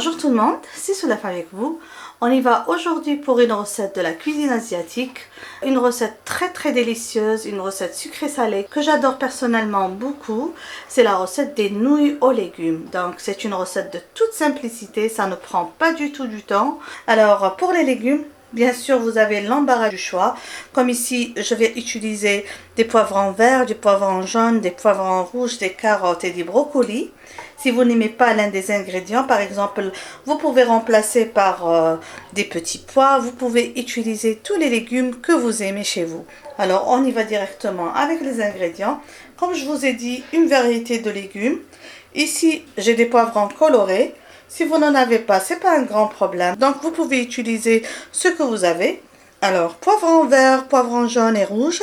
Bonjour tout le monde, c'est Soulaf avec vous. On y va aujourd'hui pour une recette de la cuisine asiatique. Une recette très délicieuse, une recette sucrée-salée que j'adore personnellement beaucoup. C'est la recette des nouilles aux légumes. Donc c'est une recette de toute simplicité, ça ne prend pas du tout du temps. Alors pour les légumes, bien sûr, vous avez l'embarras du choix. Comme ici, je vais utiliser des poivrons verts, des poivrons jaunes, des poivrons rouges, des carottes et des brocolis. Si vous n'aimez pas l'un des ingrédients, par exemple, vous pouvez remplacer par des petits pois. Vous pouvez utiliser tous les légumes que vous aimez chez vous. Alors, on y va directement avec les ingrédients. Comme je vous ai dit, une variété de légumes. Ici, j'ai des poivrons colorés. Si vous n'en avez pas, c'est pas un grand problème. Donc, vous pouvez utiliser ce que vous avez. Alors, poivrons verts, poivrons jaunes et rouges,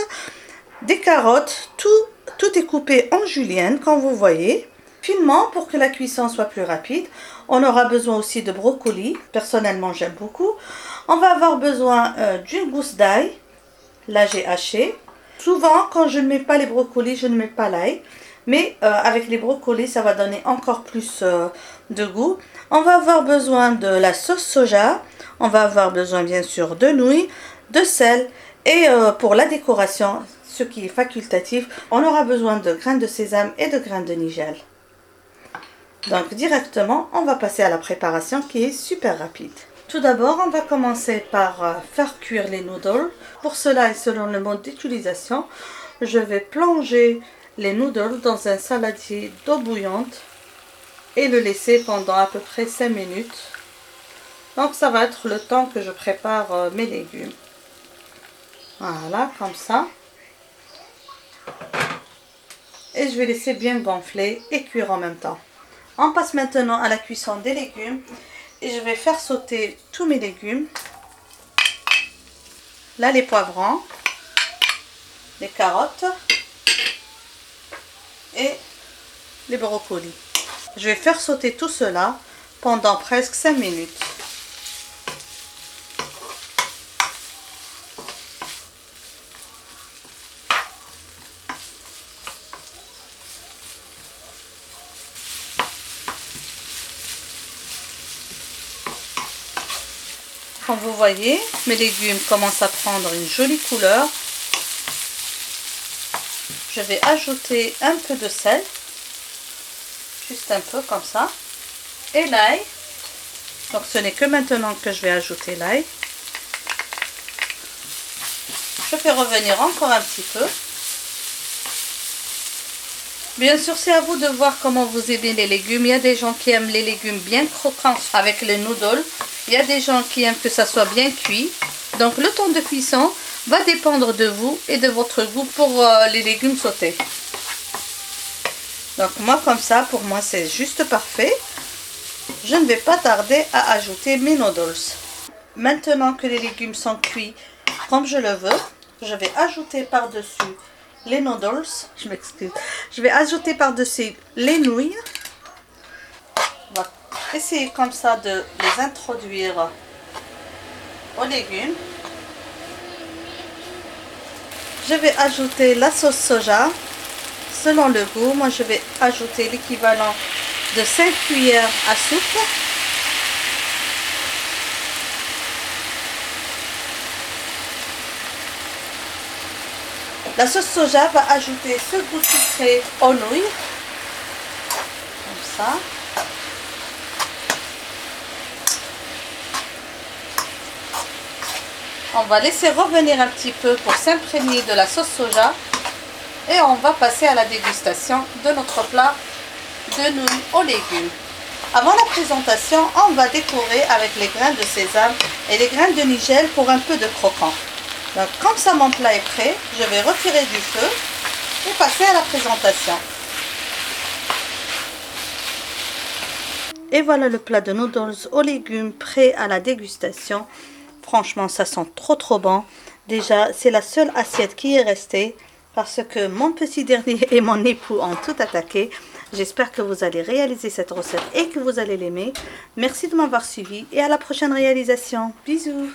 des carottes, tout est coupé en julienne, comme vous voyez. Finement pour que la cuisson soit plus rapide. On aura besoin aussi de brocolis. Personnellement, j'aime beaucoup. On va avoir besoin d'une gousse d'ail. Là, j'ai haché. Souvent, quand je ne mets pas les brocolis, je ne mets pas l'ail. Mais avec les brocolis, ça va donner encore plus de goût. On va avoir besoin de la sauce soja. On va avoir besoin, bien sûr, de nouilles, de sel. Et pour la décoration, ce qui est facultatif, on aura besoin de grains de sésame et de grains de nigel. Donc directement, on va passer à la préparation qui est super rapide. Tout d'abord, on va commencer par faire cuire les noodles. Pour cela et selon le mode d'utilisation, je vais plonger les noodles dans un saladier d'eau bouillante et le laisser pendant à peu près 5 minutes. Donc ça va être le temps que je prépare mes légumes. Voilà, comme ça. Et je vais laisser bien gonfler et cuire en même temps. On passe maintenant à la cuisson des légumes et je vais faire sauter tous mes légumes. Là, les poivrons, les carottes et les brocolis. Je vais faire sauter tout cela pendant presque 5 minutes. Comme vous voyez, mes légumes commencent à prendre une jolie couleur. Je vais ajouter un peu de sel, juste un peu comme ça, et l'ail. Donc ce n'est que maintenant que je vais ajouter l'ail. Je fais revenir encore un petit peu. Bien sûr, c'est à vous de voir comment vous aimez les légumes. Il y a des gens qui aiment les légumes bien croquants avec les noodles. Il y a des gens qui aiment que ça soit bien cuit. Donc le temps de cuisson va dépendre de vous et de votre goût pour les légumes sautés. Donc moi comme ça, pour moi c'est juste parfait. Je ne vais pas tarder à ajouter mes noodles. Maintenant que les légumes sont cuits comme je le veux, je vais ajouter par-dessus les noodles. Je m'excuse. Je vais ajouter par-dessus les nouilles. On va essayer comme ça de les introduire aux légumes. Je vais ajouter la sauce soja selon le goût. Moi je vais ajouter l'équivalent de 5 cuillères à soupe. La sauce soja va ajouter ce goût sucré aux nouilles. Comme ça. On va laisser revenir un petit peu pour s'imprégner de la sauce soja. Et on va passer à la dégustation de notre plat de nouilles aux légumes. Avant la présentation, on va décorer avec les grains de sésame et les grains de nigel pour un peu de croquant. Donc comme ça mon plat est prêt, je vais retirer du feu et passer à la présentation. Et voilà le plat de noodles aux légumes prêt à la dégustation. Franchement, ça sent trop bon. Déjà, c'est la seule assiette qui est restée parce que mon petit dernier et mon époux ont tout attaqué. J'espère que vous allez réaliser cette recette et que vous allez l'aimer. Merci de m'avoir suivi et à la prochaine réalisation. Bisous!